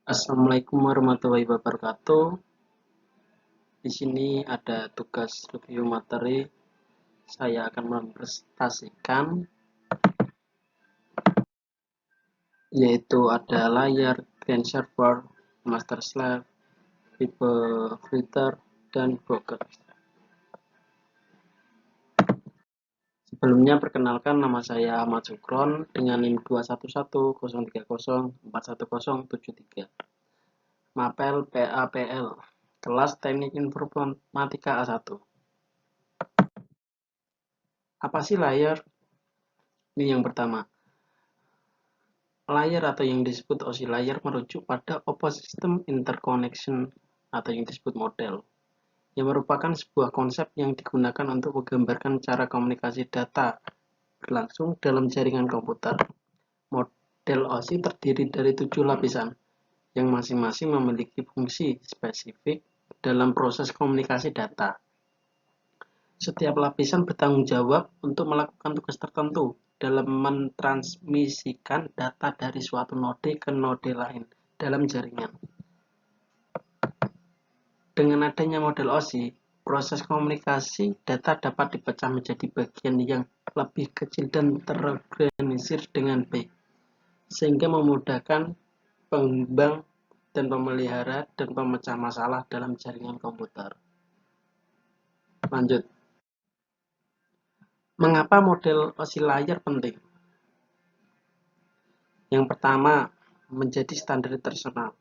Assalamualaikum warahmatullahi wabarakatuh. Di sini ada tugas review materi. Saya akan mempresentasikan yaitu ada layar, client server, master slave, tipe filter, dan broker. Sebelumnya perkenalkan, nama saya Ahmad Sukron dengan NIM 2110304107173. Mapel PAPL, kelas Teknik Informatika A1. Apa sih layar? Ini yang pertama. Layar atau yang disebut OSI layar merujuk pada Open System Interconnection atau yang disebut model, yang merupakan sebuah konsep yang digunakan untuk menggambarkan cara komunikasi data berlangsung dalam jaringan komputer. Model OSI terdiri dari 7 lapisan, yang masing-masing memiliki fungsi spesifik dalam proses komunikasi data. Setiap lapisan bertanggung jawab untuk melakukan tugas tertentu dalam mentransmisikan data dari suatu node ke node lain dalam jaringan. Dengan adanya model OSI, proses komunikasi data dapat dipecah menjadi bagian yang lebih kecil dan terorganisir dengan baik, sehingga memudahkan pengembang dan pemelihara dan pemecah masalah dalam jaringan komputer. Lanjut. Mengapa model OSI layar penting? Yang pertama, menjadi standar internasional.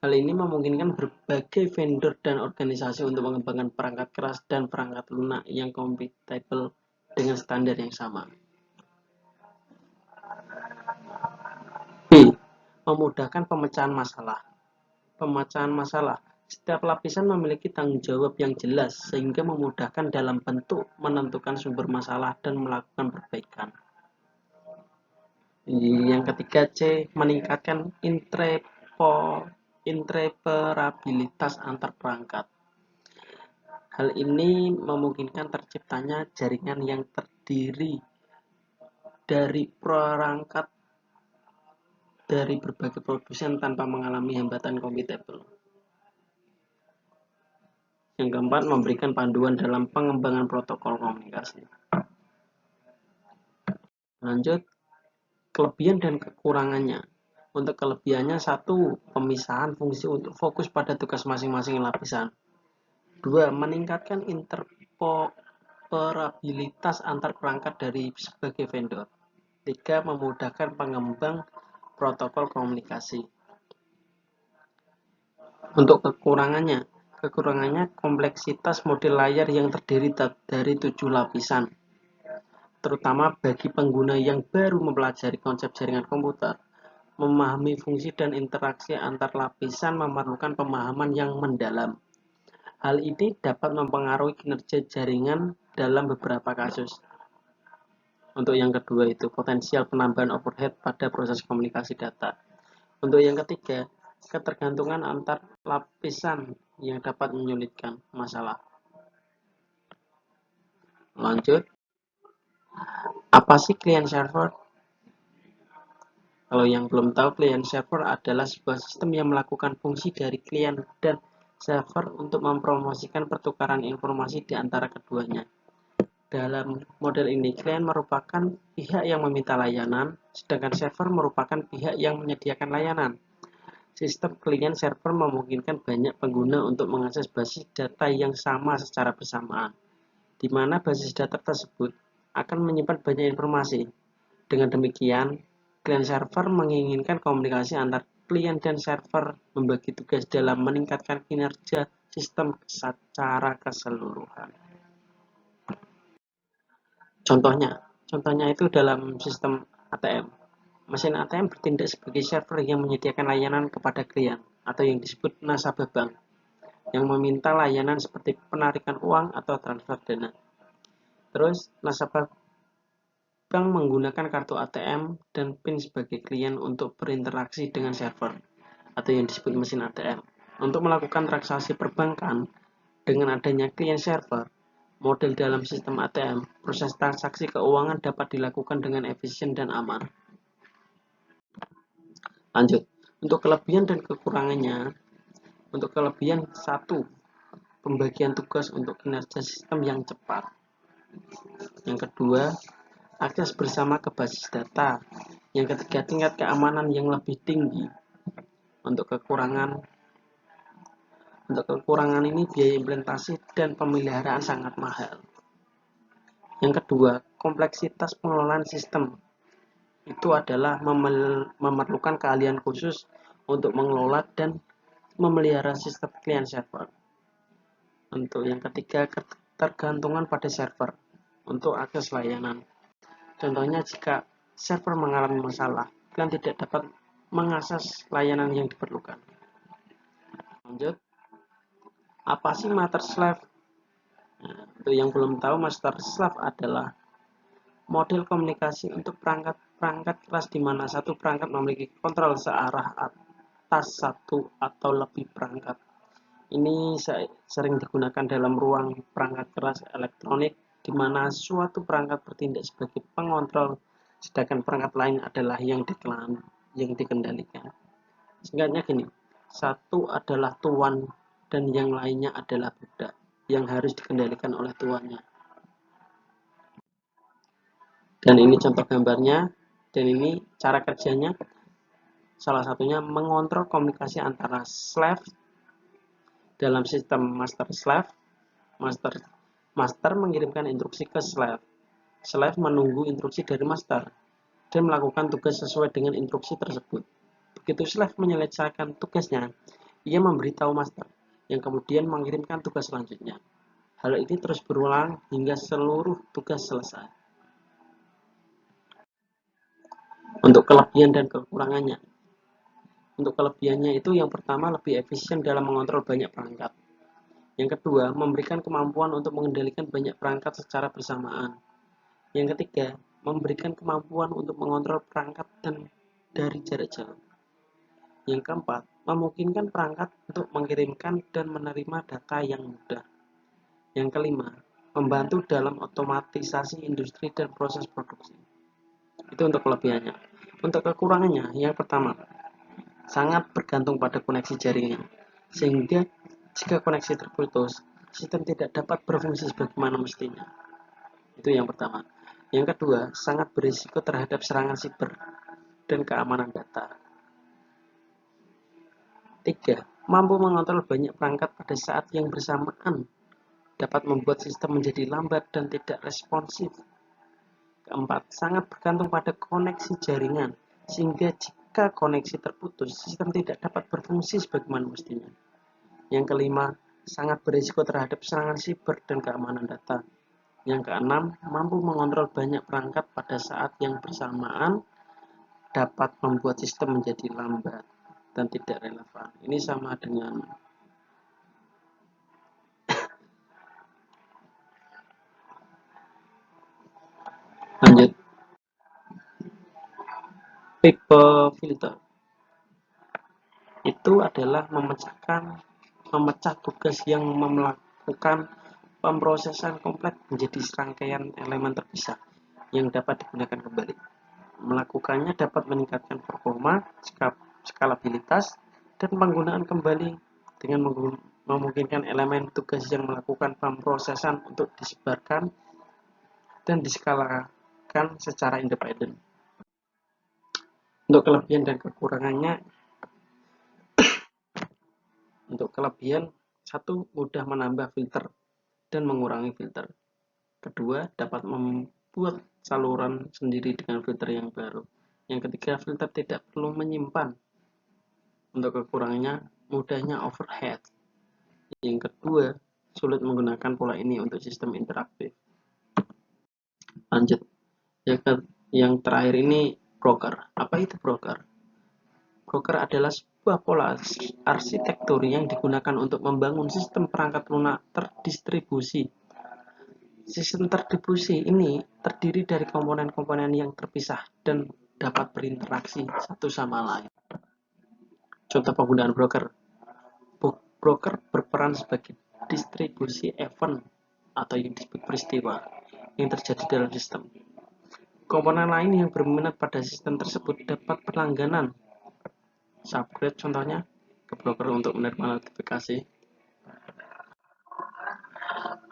Hal ini memungkinkan berbagai vendor dan organisasi untuk mengembangkan perangkat keras dan perangkat lunak yang kompatibel dengan standar yang sama. B. Memudahkan pemecahan masalah. Pemecahan masalah. Setiap lapisan memiliki tanggung jawab yang jelas sehingga memudahkan dalam bentuk menentukan sumber masalah dan melakukan perbaikan. Yang ketiga, C. Meningkatkan interoperabilitas antar perangkat. Hal ini memungkinkan terciptanya jaringan yang terdiri dari perangkat dari berbagai produsen tanpa mengalami hambatan kompatibel. Yang keempat, memberikan panduan dalam pengembangan protokol komunikasi. Lanjut, kelebihan dan kekurangannya. Untuk kelebihannya, 1. Pemisahan fungsi untuk fokus pada tugas masing-masing lapisan. 2. Meningkatkan interoperabilitas antar perangkat dari sebagai vendor. 3. Memudahkan pengembang protokol komunikasi. Untuk kekurangannya kompleksitas model layar yang terdiri dari 7 lapisan, terutama bagi pengguna yang baru mempelajari konsep jaringan komputer. Memahami fungsi dan interaksi antar lapisan memerlukan pemahaman yang mendalam. Hal ini dapat mempengaruhi kinerja jaringan dalam beberapa kasus. Untuk yang kedua itu potensial penambahan overhead pada proses komunikasi data. Untuk yang ketiga, ketergantungan antar lapisan yang dapat menyulitkan masalah. Lanjut, apa sih client server? Kalau yang belum tahu, client server adalah sebuah sistem yang melakukan fungsi dari klien dan server untuk mempromosikan pertukaran informasi di antara keduanya. Dalam model ini, klien merupakan pihak yang meminta layanan, sedangkan server merupakan pihak yang menyediakan layanan. Sistem klien server memungkinkan banyak pengguna untuk mengakses basis data yang sama secara bersamaan, di mana basis data tersebut akan menyimpan banyak informasi. Dengan demikian, klien server menginginkan komunikasi antar klien dan server membagi tugas dalam meningkatkan kinerja sistem secara keseluruhan. Contohnya itu dalam sistem ATM. Mesin ATM bertindak sebagai server yang menyediakan layanan kepada klien atau yang disebut nasabah bank yang meminta layanan seperti penarikan uang atau transfer dana. Terus nasabah bank menggunakan kartu ATM dan PIN sebagai klien untuk berinteraksi dengan server atau yang disebut mesin ATM. Untuk melakukan transaksi perbankan dengan adanya klien server, model dalam sistem ATM, proses transaksi keuangan dapat dilakukan dengan efisien dan aman. Lanjut, untuk kelebihan dan kekurangannya. Untuk kelebihan, 1. Pembagian tugas untuk kinerja sistem yang cepat. Yang kedua, akses bersama ke basis data. Yang ketiga, tingkat keamanan yang lebih tinggi. Untuk kekurangan ini biaya implementasi dan pemeliharaan sangat mahal. Yang kedua, kompleksitas pengelolaan sistem. Itu adalah memerlukan keahlian khusus untuk mengelola dan memelihara sistem client server. Untuk yang ketiga, ketergantungan pada server untuk akses layanan. Contohnya jika server mengalami masalah, kalian tidak dapat mengakses layanan yang diperlukan. Lanjut, apa sih master slave? Nah, untuk yang belum tahu, master slave adalah model komunikasi untuk perangkat keras di mana satu perangkat memiliki kontrol searah atas satu atau lebih perangkat. Ini sering digunakan dalam ruang perangkat keras elektronik di mana suatu perangkat bertindak sebagai pengontrol sedangkan perangkat lain adalah yang dikendalikan. Singkatnya gini, satu adalah tuan dan yang lainnya adalah budak yang harus dikendalikan oleh tuannya. Dan ini contoh gambarnya, dan ini cara kerjanya. Salah satunya mengontrol komunikasi antara slave dalam sistem master slave. Master mengirimkan instruksi ke slave. Slave menunggu instruksi dari master dan melakukan tugas sesuai dengan instruksi tersebut. Begitu slave menyelesaikan tugasnya, ia memberitahu master yang kemudian mengirimkan tugas selanjutnya. Hal ini terus berulang hingga seluruh tugas selesai. Untuk kelebihan dan kekurangannya. Untuk kelebihannya itu yang pertama lebih efisien dalam mengontrol banyak perangkat. Yang kedua, memberikan kemampuan untuk mengendalikan banyak perangkat secara bersamaan. Yang ketiga, memberikan kemampuan untuk mengontrol perangkat dan dari jarak jauh. Yang keempat, memungkinkan perangkat untuk mengirimkan dan menerima data yang mudah. Yang kelima, membantu dalam otomatisasi industri dan proses produksi. Itu untuk kelebihannya. Untuk kekurangannya, yang pertama, sangat bergantung pada koneksi jaringan, sehingga jika koneksi terputus, sistem tidak dapat berfungsi sebagaimana mestinya. Itu yang pertama. Yang kedua, sangat berisiko terhadap serangan siber dan keamanan data. 3. Mampu mengontrol banyak perangkat pada saat yang bersamaan, dapat membuat sistem menjadi lambat dan tidak responsif. Keempat, sangat bergantung pada koneksi jaringan, sehingga jika koneksi terputus, sistem tidak dapat berfungsi sebagaimana mestinya. Yang kelima, sangat berisiko terhadap serangan siber dan keamanan data. Yang keenam, mampu mengontrol banyak perangkat pada saat yang bersamaan, dapat membuat sistem menjadi lambat dan tidak relevan. Ini sama dengan lanjut, people filter. Itu adalah memecah tugas yang melakukan pemrosesan kompleks menjadi serangkaian elemen terpisah yang dapat digunakan kembali. Melakukannya dapat meningkatkan performa, skalabilitas, dan penggunaan kembali dengan memungkinkan elemen tugas yang melakukan pemrosesan untuk disebarkan dan diskalakan secara independen. Untuk kelebihan dan kekurangannya, untuk kelebihan, 1. Mudah menambah filter dan mengurangi filter. Kedua, dapat membuat saluran sendiri dengan filter yang baru. Yang ketiga, filter tidak perlu menyimpan. Untuk kekurangannya, mudahnya overhead. Yang kedua, sulit menggunakan pola ini untuk sistem interaktif. Lanjut, yang terakhir ini broker. Apa itu broker? Broker adalah sebuah pola arsitektur yang digunakan untuk membangun sistem perangkat lunak terdistribusi. Sistem terdistribusi ini terdiri dari komponen-komponen yang terpisah dan dapat berinteraksi satu sama lain. Contoh penggunaan broker. Broker berperan sebagai distribusi event atau yang disebut peristiwa yang terjadi dalam sistem. Komponen lain yang berminat pada sistem tersebut dapat berlangganan subscribe, contohnya ke broker untuk menerima notifikasi.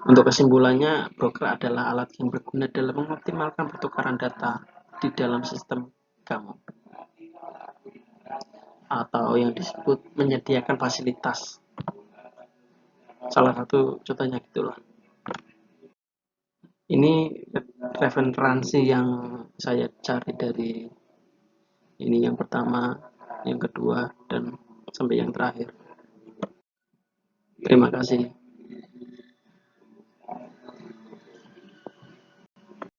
Untuk kesimpulannya, broker adalah alat yang berguna dalam mengoptimalkan pertukaran data di dalam sistem kamu, atau yang disebut menyediakan fasilitas. Salah satu contohnya gitulah. Ini referensi yang saya cari dari ini yang pertama, yang kedua, dan sampai yang terakhir. Terima kasih.